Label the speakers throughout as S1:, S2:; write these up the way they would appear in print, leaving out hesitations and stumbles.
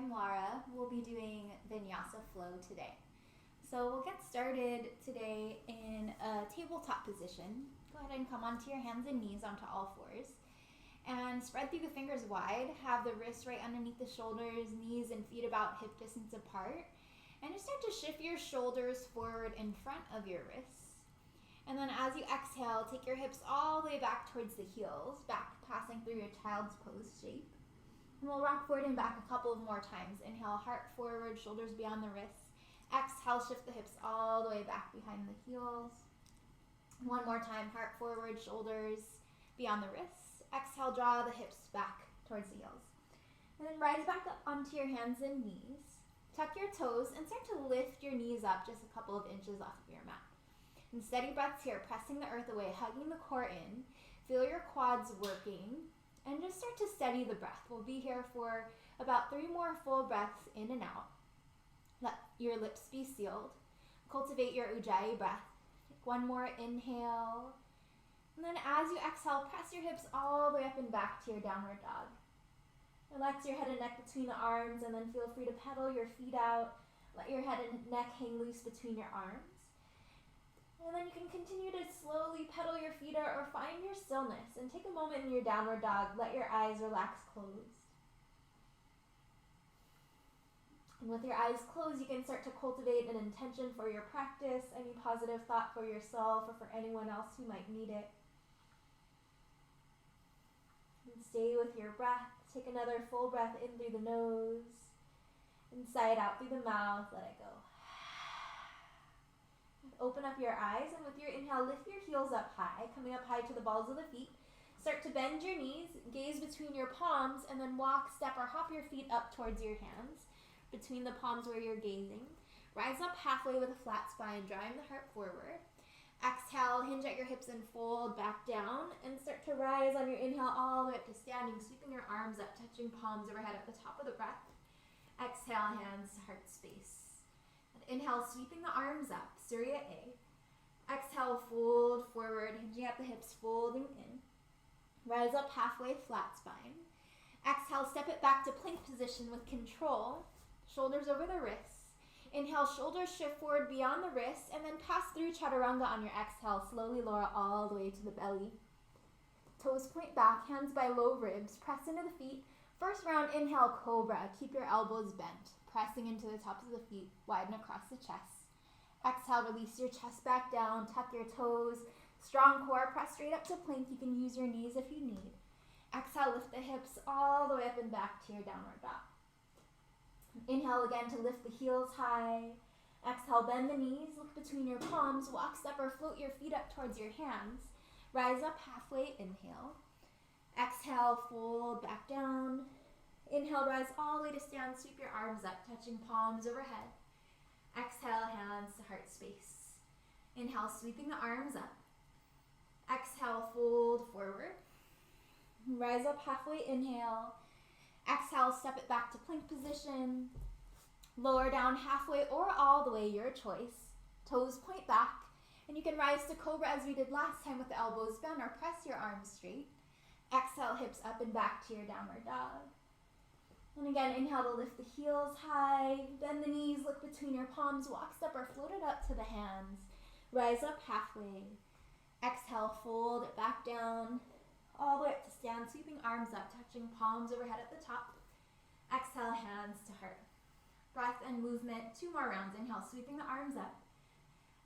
S1: I'm Lara. We'll be doing Vinyasa flow today. So we'll get started today in a tabletop position. Go ahead and come onto your hands and knees onto all fours. And spread through the fingers wide. Have the wrists right underneath the shoulders, knees and feet about hip distance apart. And just start to shift your shoulders forward in front of your wrists. And then as you exhale, take your hips all the way back towards the heels, back passing through your child's pose shape. And we'll rock forward and back a couple of more times. Inhale, heart forward, shoulders beyond the wrists. Exhale, shift the hips all the way back behind the heels. One more time, heart forward, shoulders beyond the wrists. Exhale, draw the hips back towards the heels. And then rise back up onto your hands and knees. Tuck your toes and start to lift your knees up just a couple of inches off of your mat. And steady breaths here, pressing the earth away, hugging the core in. Feel your quads working. And just start to steady the breath. We'll be here for about 3 more full breaths in and out. Let your lips be sealed. Cultivate your Ujjayi breath. Take one more inhale. And then as you exhale, press your hips all the way up and back to your downward dog. Relax your head and neck between the arms, and then feel free to pedal your feet out. Let your head and neck hang loose between your arms. And then you can continue to slowly pedal your feet out or find your stillness and take a moment in your downward dog. Let your eyes relax closed. And with your eyes closed, you can start to cultivate an intention for your practice, any positive thought for yourself or for anyone else who might need it. And stay with your breath. Take another full breath in through the nose, inside out through the mouth. Let it go. Open up your eyes, and with your inhale, lift your heels up high, coming up high to the balls of the feet. Start to bend your knees, gaze between your palms, and then walk, step, or hop your feet up towards your hands, between the palms where you're gazing. Rise up halfway with a flat spine, drawing the heart forward. Exhale, hinge at your hips and fold back down, and start to rise on your inhale all the way up to standing, sweeping your arms up, touching palms overhead at the top of the breath. Exhale, hands to heart space. Inhale, sweeping the arms up, Surya A. Exhale, fold forward, hinging at the hips, folding in. Rise up halfway, flat spine. Exhale, step it back to plank position with control. Shoulders over the wrists. Inhale, shoulders shift forward beyond the wrists, and then pass through chaturanga on your exhale. Slowly lower all the way to the belly. Toes point back, hands by low ribs. Press into the feet. First round, inhale, cobra. Keep your elbows bent. Pressing into the tops of the feet, widen across the chest. Exhale, release your chest back down, tuck your toes, strong core, press straight up to plank. You can use your knees if you need. Exhale, lift the hips all the way up and back to your downward dog. Inhale again to lift the heels high. Exhale, bend the knees, look between your palms, walk, step, or float your feet up towards your hands. Rise up halfway, inhale. Exhale, fold back down. Inhale, rise all the way to stand, sweep your arms up, touching palms overhead. Exhale, hands to heart space. Inhale, sweeping the arms up. Exhale, fold forward. Rise up halfway, inhale. Exhale, step it back to plank position. Lower down halfway or all the way, your choice. Toes point back, and you can rise to cobra as we did last time with the elbows bent, or press your arms straight. Exhale, hips up and back to your downward dog. And again, inhale to lift the heels high, bend the knees, look between your palms, walk, step, or float it up to the hands. Rise up halfway. Exhale, fold it back down, all the way up to stand, sweeping arms up, touching palms overhead at the top. Exhale, hands to heart. Breath and movement, 2 more rounds. Inhale, sweeping the arms up.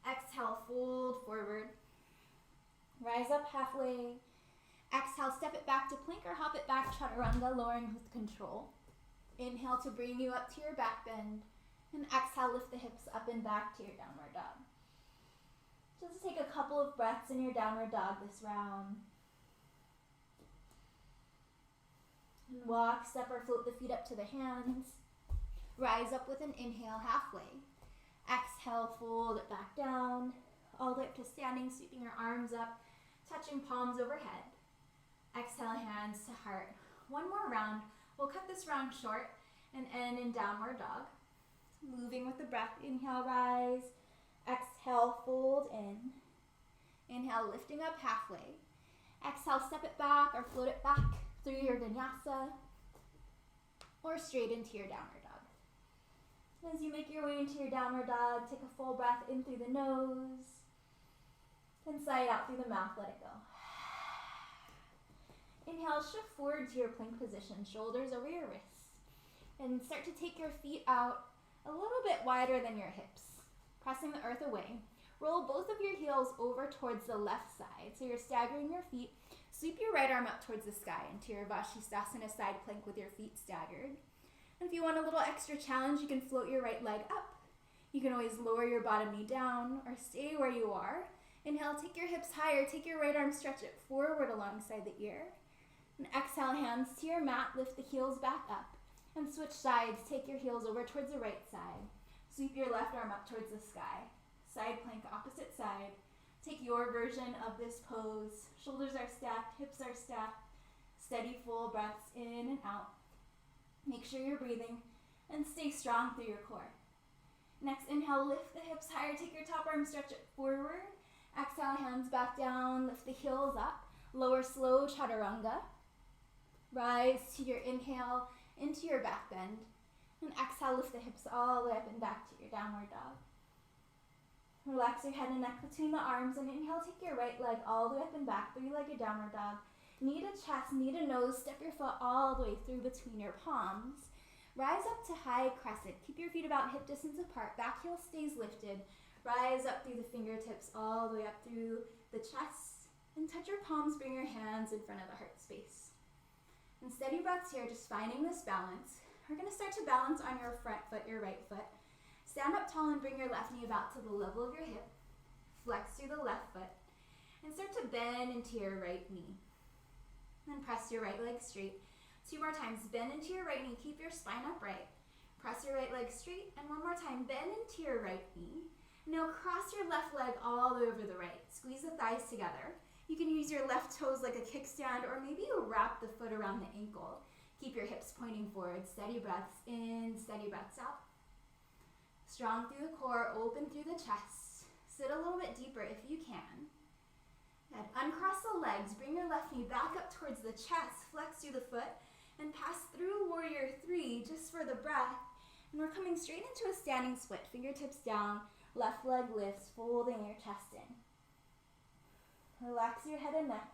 S1: Exhale, fold forward. Rise up halfway. Exhale, step it back to plank or hop it back, chaturanga, lowering with control. Inhale to bring you up to your back bend, and exhale, lift the hips up and back to your downward dog. Just take a couple of breaths in your downward dog this round. And walk, step, or float the feet up to the hands. Rise up with an inhale halfway. Exhale, fold it back down, all the way up to standing, sweeping your arms up, touching palms overhead. Exhale, hands to heart. 1 more round. We'll cut this round short and end in downward dog. Moving with the breath. Inhale, rise. Exhale, fold in. Inhale, lifting up halfway. Exhale, step it back or float it back through your vinyasa. Or or straight into your downward dog. As you make your way into your downward dog, take a full breath in through the nose, then sigh out through the mouth, let it go. Inhale, shift forward to your plank position, shoulders over your wrists, and start to take your feet out a little bit wider than your hips, pressing the earth away. Roll both of your heels over towards the left side, so you're staggering your feet. Sweep your right arm up towards the sky into your Vashisthasana side plank with your feet staggered. And if you want a little extra challenge, you can float your right leg up. You can always lower your bottom knee down or stay where you are. Inhale, take your hips higher, take your right arm, stretch it forward alongside the ear. And exhale, hands to your mat, lift the heels back up. And switch sides, take your heels over towards the right side. Sweep your left arm up towards the sky. Side plank, opposite side. Take your version of this pose. Shoulders are stacked, hips are stacked. Steady, full breaths in and out. Make sure you're breathing and stay strong through your core. Next, inhale, lift the hips higher, take your top arm, stretch it forward. Exhale, hands back down, lift the heels up. Lower slow chaturanga. Rise to your inhale into your back bend. And exhale, lift the hips all the way up and back to your downward dog. Relax your head and neck between the arms, and inhale, take your right leg all the way up and back, three-legged downward dog. Knee to chest, knee to nose, step your foot all the way through between your palms. Rise up to high crescent. Keep your feet about hip distance apart. Back heel stays lifted. Rise up through the fingertips all the way up through the chest. And touch your palms, bring your hands in front of the heart space. And steady breaths here, just finding this balance. We're going to start to balance on your front foot, your right foot. Stand up tall and bring your left knee about to the level of your hip. Flex through the left foot. And start to bend into your right knee. Then press your right leg straight. 2 more times. Bend into your right knee. Keep your spine upright. Press your right leg straight. And 1 more time. Bend into your right knee. Now cross your left leg all the way over the right. Squeeze the thighs together. You can use your left toes like a kickstand, or maybe you wrap the foot around the ankle. Keep your hips pointing forward. Steady breaths in, steady breaths out. Strong through the core, open through the chest. Sit a little bit deeper if you can. Good. Uncross the legs. Bring your left knee back up towards the chest. Flex through the foot and pass through warrior 3 just for the breath. And we're coming straight into a standing split. Fingertips down, left leg lifts, folding your chest in. Relax your head and neck.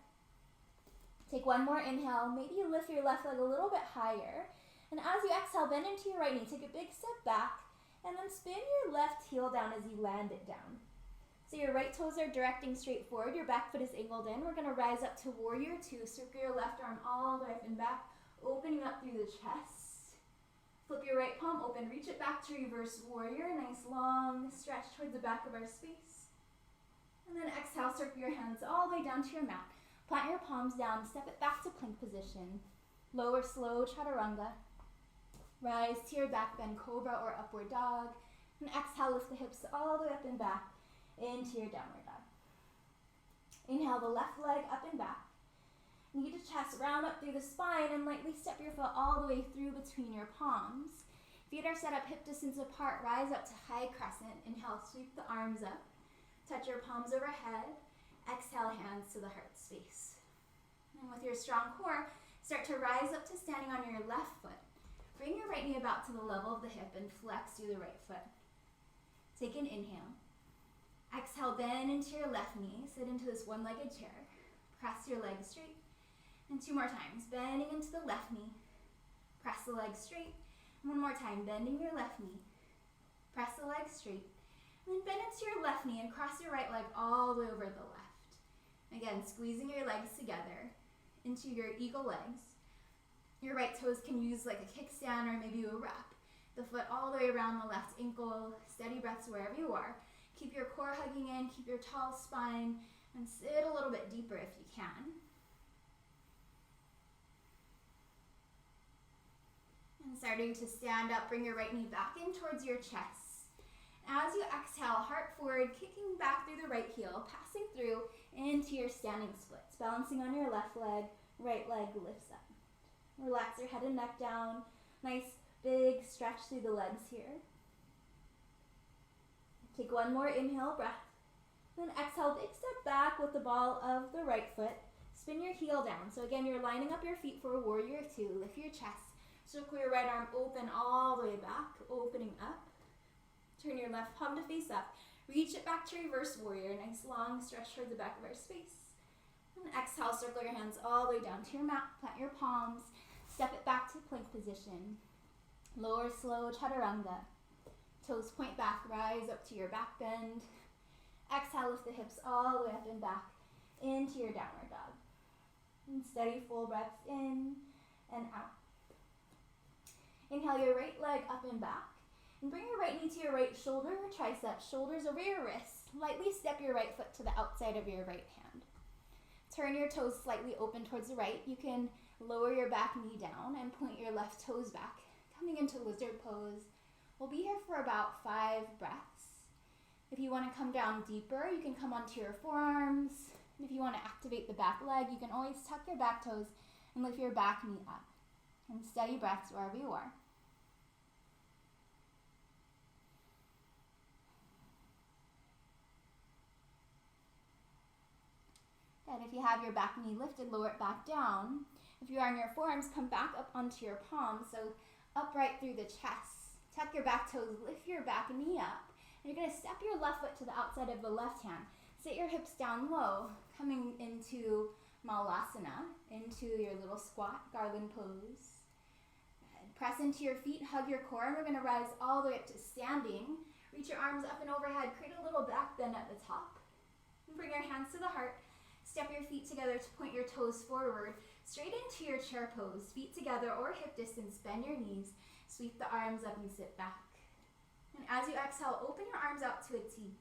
S1: Take 1 more inhale. Maybe you lift your left leg a little bit higher. And as you exhale, bend into your right knee. Take a big step back. And then spin your left heel down as you land it down. So your right toes are directing straight forward. Your back foot is angled in. We're going to rise up to warrior 2. Circle your left arm all the way up and back, opening up through the chest. Flip your right palm open. Reach it back to reverse warrior. Nice long stretch towards the back of our space. And then exhale, circle your hands all the way down to your mat. Plant your palms down. Step it back to plank position. Lower slow chaturanga. Rise to your back bend, cobra or upward dog. And exhale, lift the hips all the way up and back into your downward dog. Inhale the left leg up and back. Knee to chest, round up through the spine and lightly step your foot all the way through between your palms. Feet are set up hip distance apart. Rise up to high crescent. Inhale, sweep the arms up. Touch your palms overhead. Exhale, hands to the heart space. And with your strong core, start to rise up to standing on your left foot. Bring your right knee about to the level of the hip and flex through the right foot. Take an inhale. Exhale, bend into your left knee. Sit into this one-legged chair. Press your legs straight. And 2 more times. Bending into the left knee. Press the legs straight. And 1 more time. Bending your left knee. Press the legs straight. And then bend into your left knee and cross your right leg all the way over the left. Again, squeezing your legs together into your eagle legs. Your right toes can use like a kickstand or maybe a wrap. The foot all the way around the left ankle. Steady breaths wherever you are. Keep your core hugging in, keep your tall spine, and sit a little bit deeper if you can. And starting to stand up, bring your right knee back in towards your chest. As you exhale, heart forward, kicking back through the right heel, passing through into your standing splits. Balancing on your left leg, right leg lifts up. Relax your head and neck down. Nice big stretch through the legs here. Take 1 more inhale, breath. Then exhale, big step back with the ball of the right foot. Spin your heel down. So again, you're lining up your feet for warrior 2. Lift your chest.
S2: Circle your right arm open all the way back, opening up. Turn your left palm to face up. Reach it back to reverse warrior. Nice long stretch towards the back of our space. And exhale, circle your hands all the way down to your mat. Plant your palms. Step it back to plank position. Lower slow chaturanga. Toes point back, rise up to your back bend. Exhale, lift the hips all the way up and back into your downward dog. And steady full breaths in and out. Inhale your right leg up and back. And bring your right knee to your right shoulder or tricep, shoulders over your wrists. Lightly step your right foot to the outside of your right hand. Turn your toes slightly open towards the right. You can lower your back knee down and point your left toes back. Coming into lizard pose. We'll be here for about 5 breaths. If you want to come down deeper, you can come onto your forearms. And if you want to activate the back leg, you can always tuck your back toes and lift your back knee up. And steady breaths wherever you are. And if you have your back knee lifted, lower it back down. If you are on your forearms, come back up onto your palms, so upright through the chest. Tuck your back toes, lift your back knee up. And you're going to step your left foot to the outside of the left hand. Sit your hips down low, coming into Malasana, into your little squat garland pose. And press into your feet, hug your core, and we're going to rise all the way up to standing. Reach your arms up and overhead, create a little back bend at the top. And bring your hands to the heart. Step your feet together to point your toes forward, straight into your chair pose. Feet together or hip distance, bend your knees, sweep the arms up and sit back. And as you exhale, open your arms out to a T.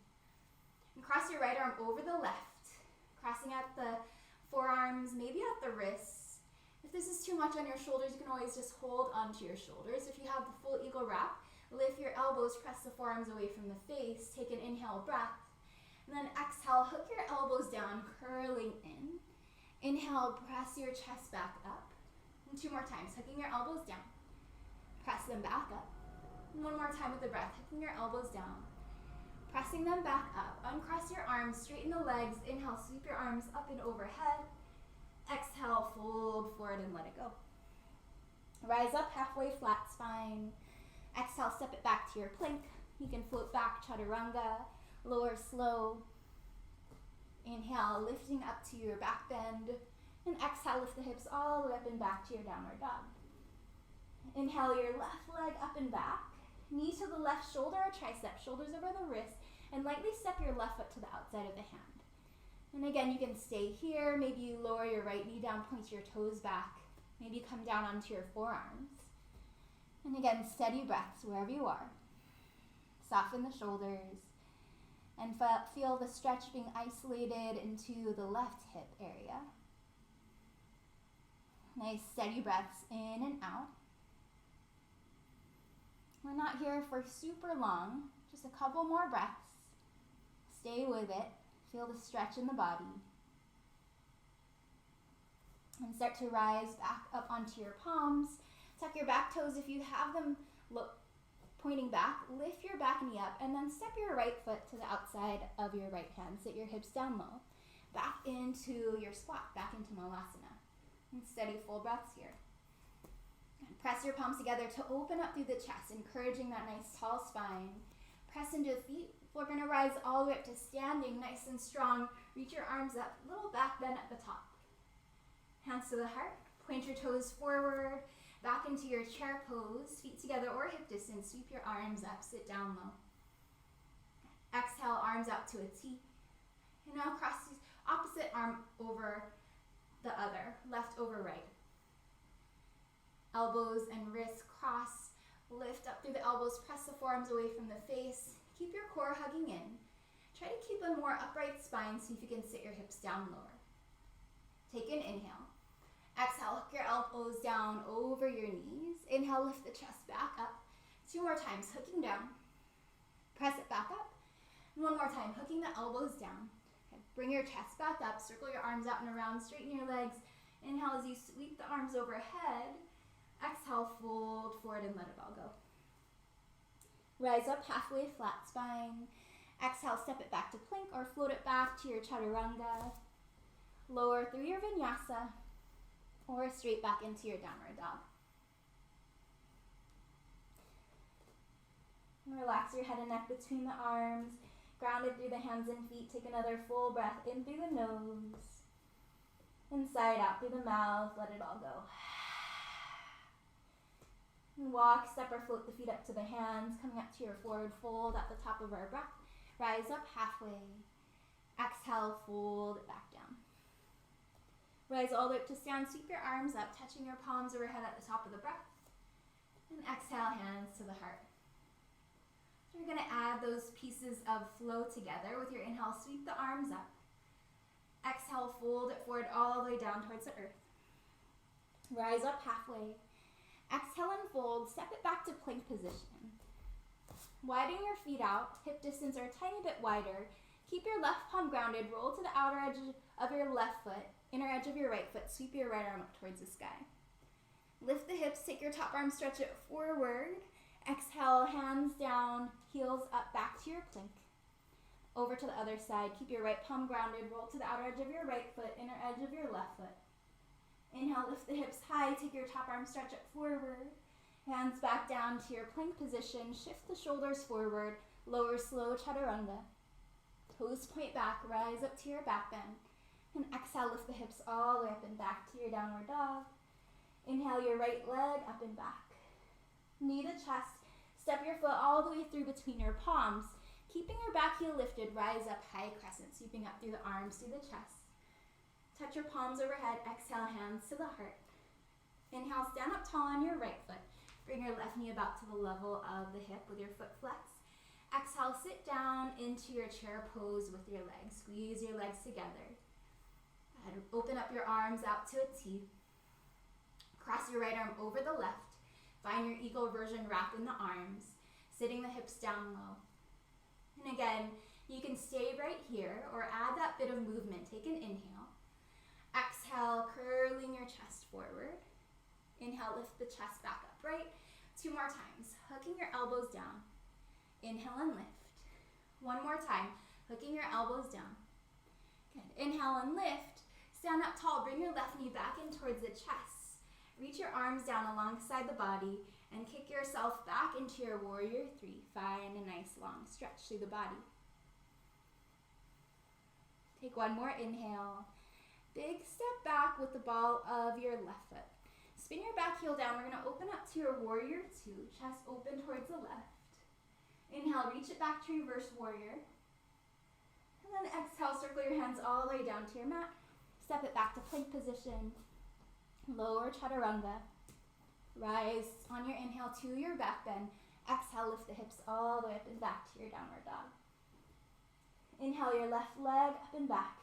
S2: And cross your right arm over the left, crossing at the forearms, maybe at the wrists. If this is too much on your shoulders, you can always just hold onto your shoulders. If you have the full eagle wrap, lift your elbows, press the forearms away from the face. Take an inhale breath. And then exhale, hook your elbows down, curling in. Inhale, press your chest back up. And 2 more times, hooking your elbows down. Press them back up. And 1 more time with the breath, hooking your elbows down. Pressing them back up. Uncross your arms, straighten the legs. Inhale, sweep your arms up and overhead. Exhale, fold forward and let it go. Rise up, halfway flat spine. Exhale, step it back to your plank. You can float back, chaturanga. Lower slow. Inhale, lifting up to your back bend. And exhale, lift the hips all the way up and back to your downward dog. Inhale your left leg up and back. Knee to the left shoulder or tricep, shoulders over the wrist. And lightly step your left foot to the outside of the hand. And again, you can stay here. Maybe you lower your right knee down, point your toes back. Maybe come down onto your forearms. And again, steady breaths wherever you are. Soften the shoulders. And feel the stretch being isolated into the left hip area. Nice steady breaths in and out. We're not here for super long, just a couple more breaths. Stay with it. Feel the stretch in the body. And start to rise back up onto your palms. Tuck your back toes if you have them pointing back. Lift your back knee up and then step your right foot to the outside of your right hand. Sit your hips down low. Back into your squat, back into Malasana. And steady full breaths here. And press your palms together to open up through the chest, encouraging that nice tall spine. Press into the feet. We're going to rise all the way up to standing, nice and strong. Reach your arms up, little back bend at the top. Hands to the heart. Point your toes forward. Back into your chair pose, feet together or hip distance. Sweep your arms up, sit down low. Exhale, arms out to a T. And now cross the opposite arm over the other, left over right. Elbows and wrists cross, lift up through the elbows, press the forearms away from the face. Keep your core hugging in. Try to keep a more upright spine, see if you can sit your hips down lower. Take an inhale. Exhale, hook your elbows down over your knees. Inhale, lift the chest back up. 2 more times, hooking down. Press it back up. And 1 more time, hooking the elbows down. Okay. Bring your chest back up, circle your arms out and around, straighten your legs. Inhale as you sweep the arms overhead. Exhale, fold forward and let it all go. Rise up, halfway flat spine. Exhale, step it back to plank or float it back to your chaturanga. Lower through your vinyasa. Or straight back into your downward dog. Relax your head and neck between the arms. Grounded through the hands and feet. Take another full breath in through the nose. Inside out through the mouth. Let it all go. And walk, step or float the feet up to the hands. Coming up to your forward fold at the top of our breath. Rise up halfway. Exhale, fold it back down. Rise all the way up to stand. Sweep your arms up, touching your palms overhead at the top of the breath. And exhale, hands to the heart. So we're going to add those pieces of flow together. With your inhale, sweep the arms up. Exhale, fold it forward all the way down towards the earth. Rise up halfway. Exhale and fold. Step it back to plank position. Widen your feet out. Hip distance are a tiny bit wider. Keep your left palm grounded. Roll to the outer edge of your left foot. Inner edge of your right foot. Sweep your right arm up towards the sky. Lift the hips, take your top arm, stretch it forward. Exhale, hands down, heels up, back to your plank. Over to the other side. Keep your right palm grounded. Roll to the outer edge of your right foot, inner edge of your left foot. Inhale, lift the hips high, take your top arm, stretch it forward. Hands back down to your plank position. Shift the shoulders forward. Lower slow chaturanga. Toes point back, rise up to your back bend. And exhale, lift the hips all the way up and back to your downward dog. Inhale your right leg up and back. Knee to chest. Step your foot all the way through between your palms. Keeping your back heel lifted, rise up high crescent, sweeping up through the arms, through the chest. Touch your palms overhead. Exhale, hands to the heart. Inhale, stand up tall on your right foot. Bring your left knee about to the level of the hip with your foot flexed. Exhale, sit down into your chair pose with your legs. Squeeze your legs together. Open up your arms out to a T. Cross your right arm over the left. Find your eagle version wrapped in the arms, sitting the hips down low. And again, you can stay right here or add that bit of movement. Take an inhale. Exhale, curling your chest forward. Inhale, lift the chest back upright. 2 more times, hooking your elbows down. Inhale and lift. 1 more time, hooking your elbows down. Good. Inhale and lift. Stand up tall, bring your left knee back in towards the chest. Reach your arms down alongside the body and kick yourself back into your warrior 3. Find a nice long stretch through the body. Take 1 more inhale. Big step back with the ball of your left foot. Spin your back heel down. We're going to open up to your warrior 2. Chest open towards the left. Inhale, reach it back to reverse warrior. And then exhale, circle your hands all the way down to your mat. Step it back to plank position. Lower chaturanga. Rise on your inhale to your back bend. Exhale, lift the hips all the way up and back to your downward dog. Inhale your left leg up and back.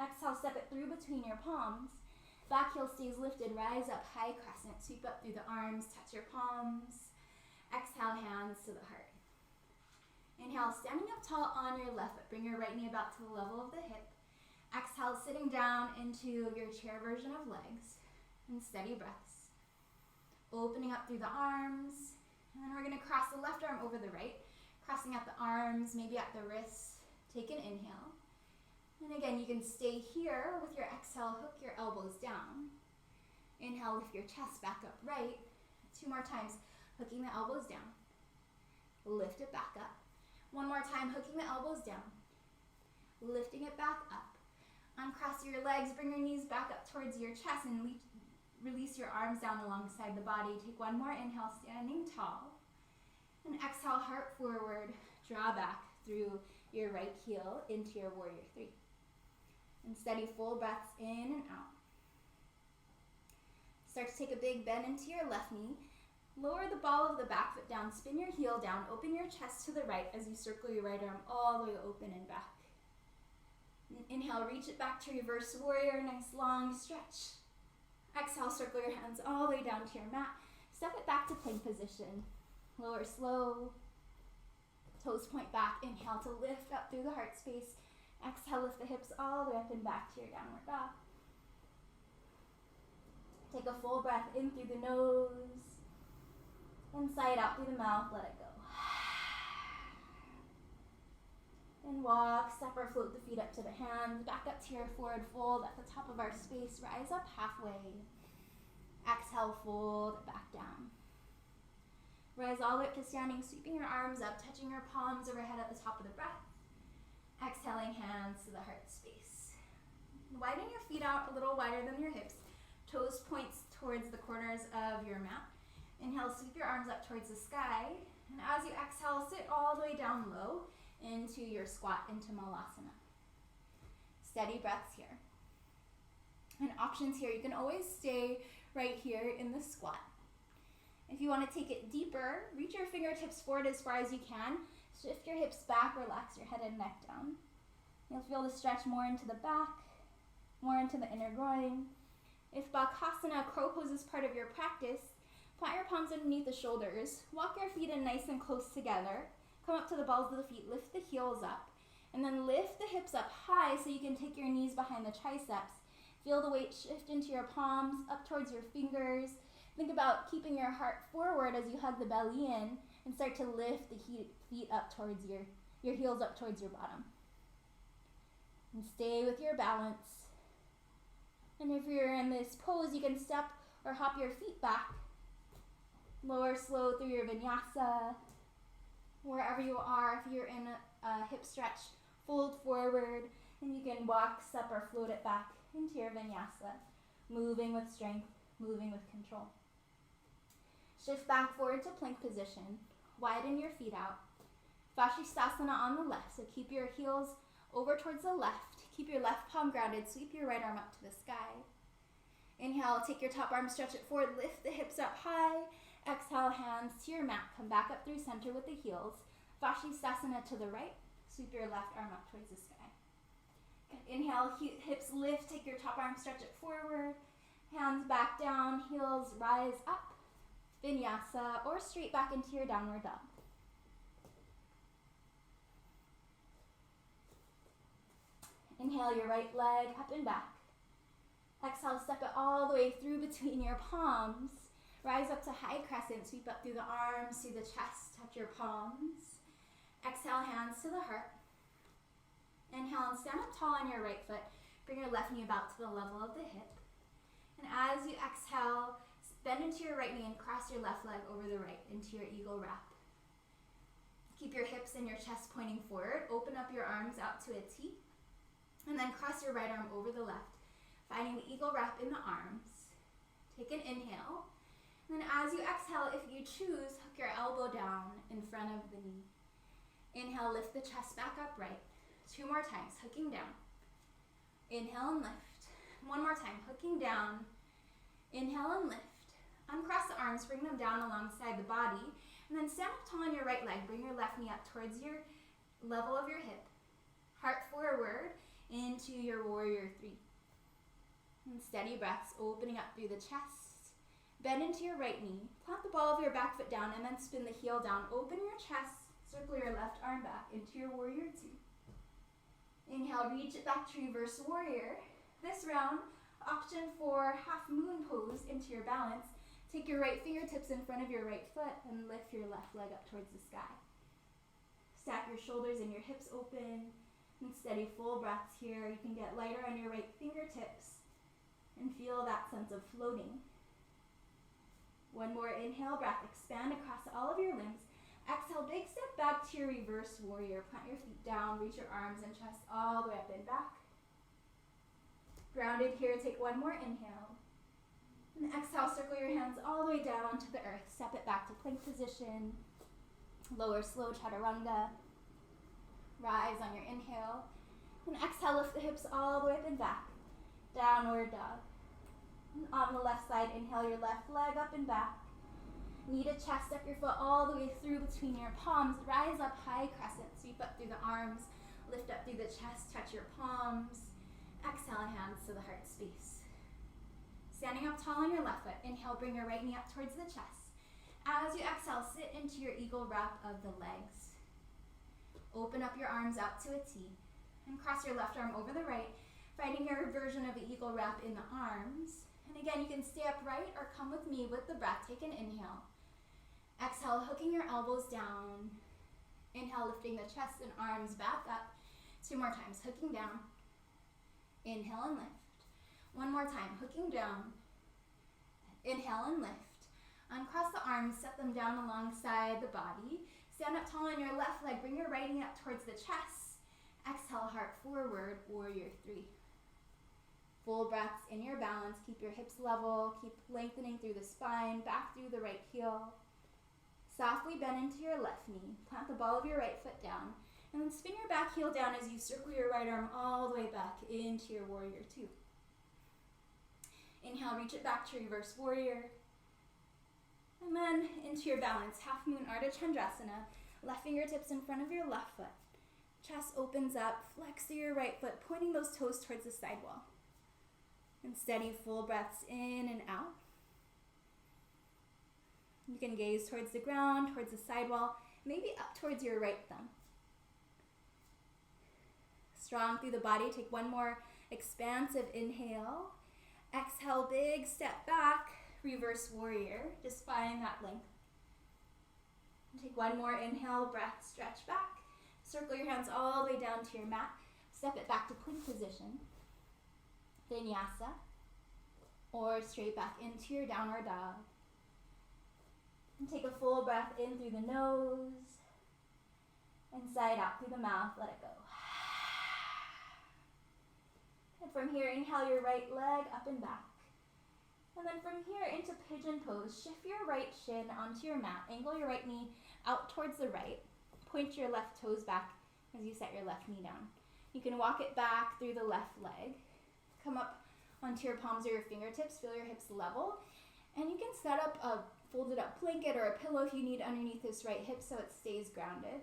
S2: Exhale, step it through between your palms. Back heel stays lifted. Rise up, high crescent. Sweep up through the arms. Touch your palms. Exhale, hands to the heart. Inhale, standing up tall on your left foot. Bring your right knee about to the level of the hip. Exhale, sitting down into your chair version of legs. And steady breaths. Opening up through the arms. And then we're going to cross the left arm over the right. Crossing at the arms, maybe at the wrists. Take an inhale. And again, you can stay here with your exhale. Hook your elbows down. Inhale, lift your chest back up right. 2 more times, hooking the elbows down. Lift it back up. 1 more time, hooking the elbows down. Lifting it back up. Uncross your legs, bring your knees back up towards your chest and release your arms down alongside the body. Take 1 more inhale, standing tall. And exhale, heart forward, draw back through your right heel into your warrior 3. And steady full breaths in and out. Start to take a big bend into your left knee. Lower the ball of the back foot down, spin your heel down, open your chest to the right as you circle your right arm all the way open and back. And inhale, reach it back to reverse warrior, nice long stretch. Exhale, circle your hands all the way down to your mat. Step it back to plank position. Lower slow. Toes point back. Inhale to lift up through the heart space. Exhale, lift the hips all the way up and back to your downward dog. Take a full breath in through the nose. Inside out through the mouth, let it go. And walk, step or float the feet up to the hands, back up to your forward fold at the top of our space. Rise up halfway. Exhale, fold back down. Rise all the way up to standing, sweeping your arms up, touching your palms overhead at the top of the breath. Exhaling, hands to the heart space. Widen your feet out a little wider than your hips. Toes points towards the corners of your mat. Inhale, sweep your arms up towards the sky. And as you exhale, sit all the way down low into your squat, into Malasana. Steady breaths here. And options here, you can always stay right here in the squat. If you want to take it deeper, reach your fingertips forward as far as you can. Shift your hips back, relax your head and neck down. You'll feel the stretch more into the back, more into the inner groin. If Bakasana, crow pose, is part of your practice, plant your palms underneath the shoulders. Walk your feet in nice and close together. Come up to the balls of the feet, lift the heels up, and then lift the hips up high so you can take your knees behind the triceps. Feel the weight shift into your palms, up towards your fingers. Think about keeping your heart forward as you hug the belly in and start to lift the feet up towards your heels up towards your bottom. And stay with your balance. And if you're in this pose, you can step or hop your feet back. Lower slow through your Vinyasa. Wherever you are, if you're in a hip stretch, fold forward, and you can walk, step, or float it back into your Vinyasa. Moving with strength, moving with control. Shift back forward to plank position. Widen your feet out. Vashisthasana on the left, so keep your heels over towards the left. Keep your left palm grounded. Sweep your right arm up to the sky. Inhale, take your top arm, stretch it forward, lift the hips up high. Exhale, hands to your mat. Come back up through center with the heels. Vashisthasana to the right. Sweep your left arm up towards the sky. Inhale, hips lift. Take your top arm, stretch it forward. Hands back down, heels rise up. Vinyasa, or straight back into your downward dog. Inhale your right leg up and back. Exhale, step it all the way through between your palms. Rise up to high crescent, sweep up through the arms, through the chest, touch your palms. Exhale, hands to the heart. Inhale and stand up tall on your right foot. Bring your left knee about to the level of the hip. And as you exhale, bend into your right knee and cross your left leg over the right into your eagle wrap. Keep your hips and your chest pointing forward. Open up your arms out to a T. And then cross your right arm over the left, finding the eagle wrap in the arms. Take an inhale. And then as you exhale, if you choose, hook your elbow down in front of the knee. Inhale, lift the chest back upright. 2 more times, hooking down. Inhale and lift. 1 more time, hooking down. Inhale and lift. Uncross the arms, bring them down alongside the body, and then stand up tall on your right leg. Bring your left knee up towards your level of your hip. Heart forward into your warrior 3. And steady breaths, opening up through the chest. Bend into your right knee. Plant the ball of your back foot down and then spin the heel down. Open your chest. Circle your left arm back into your warrior 2. Inhale, reach it back to reverse warrior. This round, option for half moon pose into your balance. Take your right fingertips in front of your right foot and lift your left leg up towards the sky. Stack your shoulders and your hips open. And steady full breaths here. You can get lighter on your right fingertips and feel that sense of floating. 1 more inhale breath. Expand across all of your limbs. Exhale, big step back to your reverse warrior. Plant your feet down, reach your arms and chest all the way up and back. Grounded here, take 1 more inhale. And exhale, circle your hands all the way down to the earth. Step it back to plank position. Lower slow chaturanga. Rise on your inhale. And exhale, lift the hips all the way up and back. Downward dog. And on the left side, inhale your left leg up and back. Knee to chest, step your foot all the way through between your palms. Rise up high crescent, sweep up through the arms. Lift up through the chest, touch your palms. Exhale, hands to the heart space. Standing up tall on your left foot. Inhale, bring your right knee up towards the chest. As you exhale, sit into your eagle wrap of the legs. Open up your arms out to a T. And cross your left arm over the right, finding your version of an eagle wrap in the arms. And again, you can stay upright or come with me with the breath. Take an inhale. Exhale, hooking your elbows down. Inhale, lifting the chest and arms back up. 2 more times, hooking down. Inhale and lift. 1 more time, hooking down. Inhale and lift. Uncross the arms, set them down alongside the body. Stand up tall on your left leg, bring your right knee up towards the chest. Exhale, heart forward, warrior 3. Full breaths in your balance, keep your hips level, keep lengthening through the spine, back through the right heel. Softly bend into your left knee, plant the ball of your right foot down, and then spin your back heel down as you circle your right arm all the way back into your warrior 2. Inhale, reach it back to reverse warrior. And then into your balance, half moon Ardha Chandrasana, left fingertips in front of your left foot. Chest opens up, flex through your right foot, pointing those toes towards the side wall. And steady full breaths in and out. You can gaze towards the ground, towards the side wall, maybe up towards your right thumb. Strong through the body, take one more expansive inhale. Exhale, big step back, reverse warrior, just find that length. Take one more inhale, breath, stretch back. Circle your hands all the way down to your mat. Step it back to plank position. Vinyasa. Or straight back into your downward dog. And take a full breath in through the nose. And sigh it out through the mouth, let it go. And from here, inhale your right leg up and back. And then from here into pigeon pose, shift your right shin onto your mat. Angle your right knee out towards the right. Point your left toes back as you set your left knee down. You can walk it back through the left leg. Come up onto your palms or your fingertips. Feel your hips level. And you can set up a folded up blanket or a pillow if you need underneath this right hip so it stays grounded.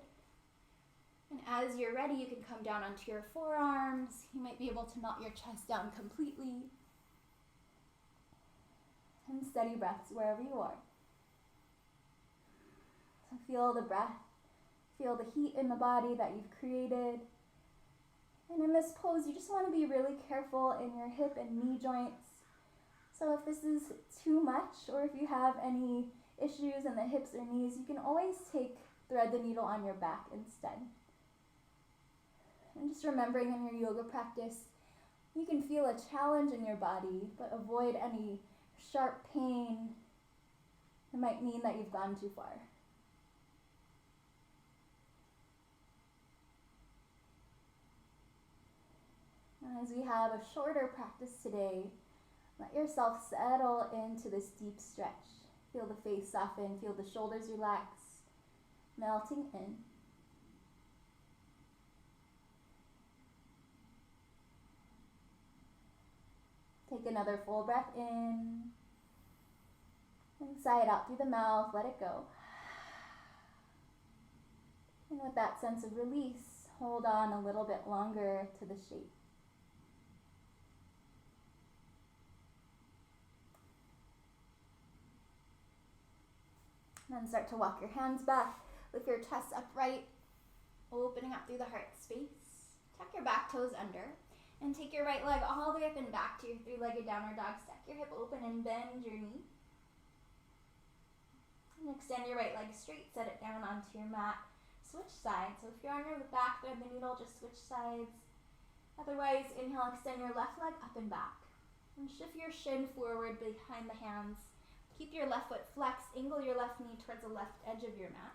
S2: And as you're ready, you can come down onto your forearms. You might be able to melt your chest down completely. And steady breaths wherever you are. So feel the breath. Feel the heat in the body that you've created. And in this pose, you just want to be really careful in your hip and knee joints. So if this is too much, or if you have any issues in the hips or knees, you can always thread the needle on your back instead. And just remembering in your yoga practice, you can feel a challenge in your body, but avoid any sharp pain that might mean that you've gone too far. And as we have a shorter practice today, let yourself settle into this deep stretch. Feel the face soften, feel the shoulders relax, melting in. Take another full breath in. And sigh it out through the mouth, let it go. And with that sense of release, hold on a little bit longer to the shape. And then start to walk your hands back, lift your chest upright, opening up through the heart space. Tuck your back toes under, and take your right leg all the way up and back to your three-legged downward dog. Stack your hip open and bend your knee. And extend your right leg straight, set it down onto your mat. Switch sides. So if you're on your back, thread the needle, just switch sides. Otherwise, inhale, extend your left leg up and back. And shift your shin forward behind the hands. Keep your left foot flexed, angle your left knee towards the left edge of your mat.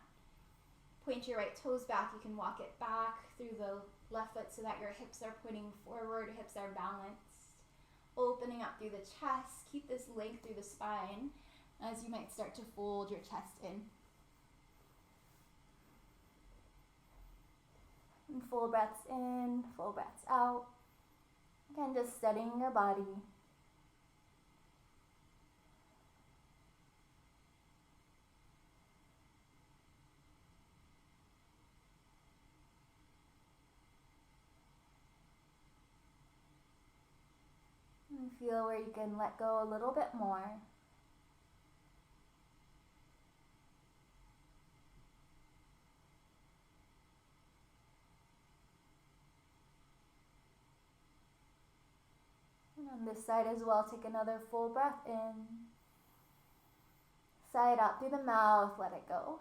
S2: Point your right toes back. You can walk it back through the left foot so that your hips are pointing forward, hips are balanced. Opening up through the chest. Keep this length through the spine as you might start to fold your chest in. And full breaths in, full breaths out. Again, just steadying your body. And feel where you can let go a little bit more. And on this side as well, take another full breath in. Sigh it out through the mouth, let it go.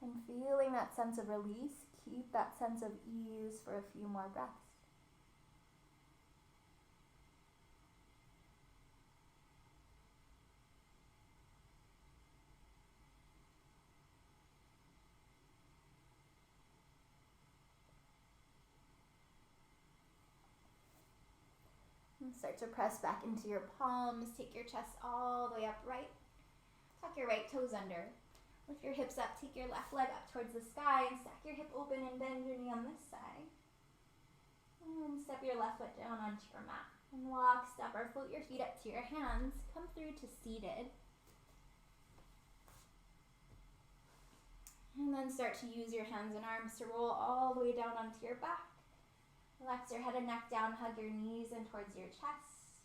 S2: And feeling that sense of release, keep that sense of ease for a few more breaths. And start to press back into your palms. Take your chest all the way upright. Tuck your right toes under. Lift your hips up. Take your left leg up towards the sky and stack your hip open and bend your knee on this side. And step your left foot down onto your mat. And walk, step, or float your feet up to your hands. Come through to seated. And then start to use your hands and arms to roll all the way down onto your back. Relax your head and neck down, hug your knees in towards your chest.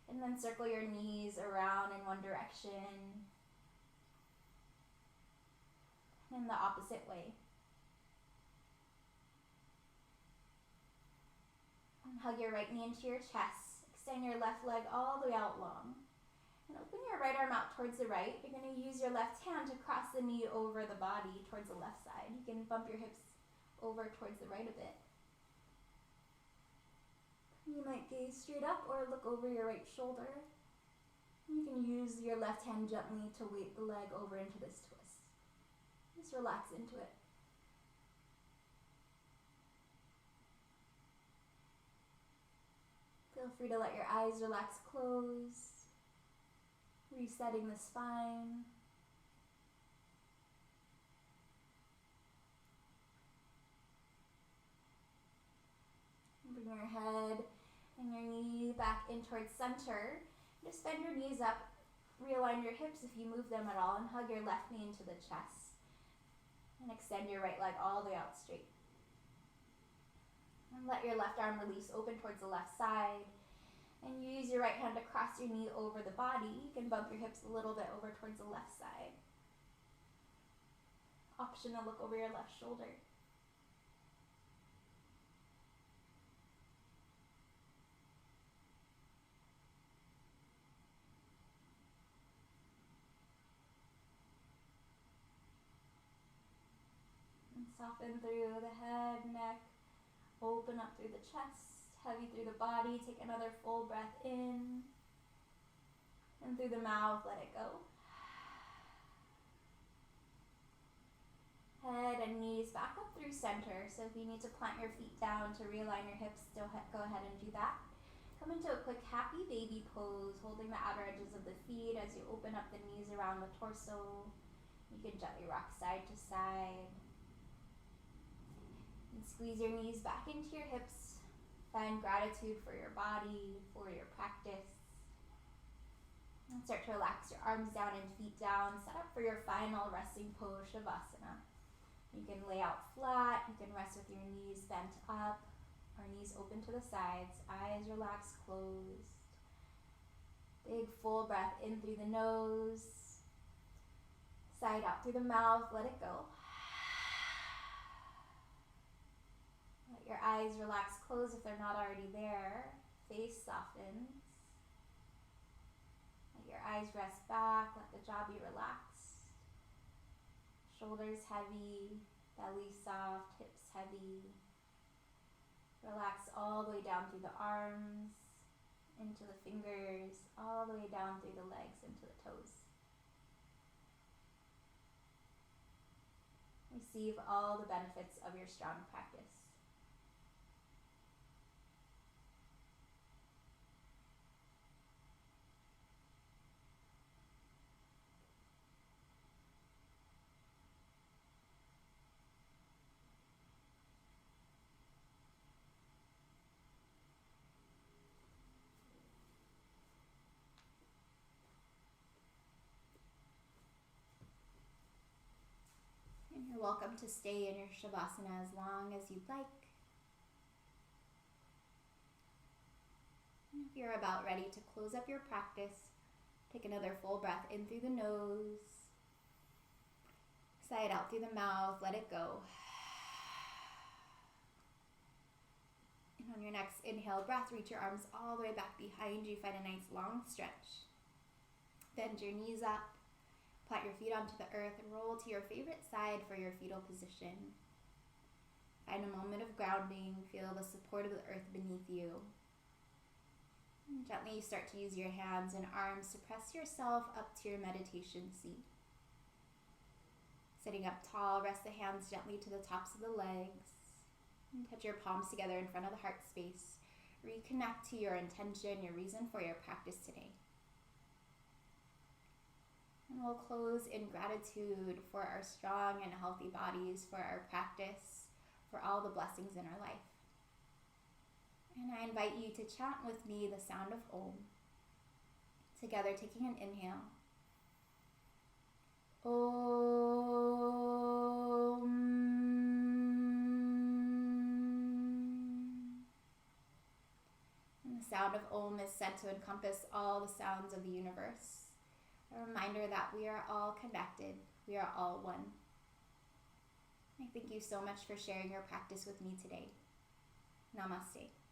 S2: And then circle your knees around in one direction. And the opposite way. And hug your right knee into your chest. Extend your left leg all the way out long. And open your right arm out towards the right. You're going to use your left hand to cross the knee over the body towards the left side. You can bump your hips over towards the right a bit. You might gaze straight up or look over your right shoulder. You can use your left hand gently to weight the leg over into this twist. Just relax into it. Feel free to let your eyes relax closed, resetting the spine. Bring your head and your knee back in towards center. Just bend your knees up, realign your hips if you move them at all, and hug your left knee into the chest. And extend your right leg all the way out straight. And let your left arm release open towards the left side. And use your right hand to cross your knee over the body. You can bump your hips a little bit over towards the left side. Option to look over your left shoulder. Soften through the head, neck, open up through the chest, heavy through the body. Take another full breath in, and through the mouth, let it go. Head and knees back up through center. So if you need to plant your feet down to realign your hips, go ahead and do that. Come into a quick happy baby pose, holding the outer edges of the feet as you open up the knees around the torso. You can gently rock side to side. And squeeze your knees back into your hips. Find gratitude for your body, for your practice. And start to relax your arms down and feet down. Set up for your final resting pose, Shavasana. You can lay out flat. You can rest with your knees bent up or knees open to the sides. Eyes relaxed, closed. Big full breath in through the nose. Side out through the mouth. Let it go. Your eyes relax, close if they're not already there. Face softens. Let your eyes rest back. Let the jaw be relaxed. Shoulders heavy, belly soft, hips heavy. Relax all the way down through the arms, into the fingers, all the way down through the legs, into the toes. Receive all the benefits of your strong practice. You're welcome to stay in your Shavasana as long as you'd like. And if you're about ready to close up your practice, take another full breath in through the nose. Sigh it out through the mouth, let it go. And on your next inhale breath, reach your arms all the way back behind you. Find a nice long stretch. Bend your knees up. Plant your feet onto the earth and roll to your favorite side for your fetal position. Find a moment of grounding. Feel the support of the earth beneath you. And gently start to use your hands and arms to press yourself up to your meditation seat. Sitting up tall, rest the hands gently to the tops of the legs. And touch your palms together in front of the heart space. Reconnect to your intention, your reason for your practice today. And we'll close in gratitude for our strong and healthy bodies, for our practice, for all the blessings in our life. And I invite you to chant with me the sound of Om. Together, taking an inhale. Om. And the sound of Om is said to encompass all the sounds of the universe. A reminder that we are all connected. We are all one. I thank you so much for sharing your practice with me today. Namaste.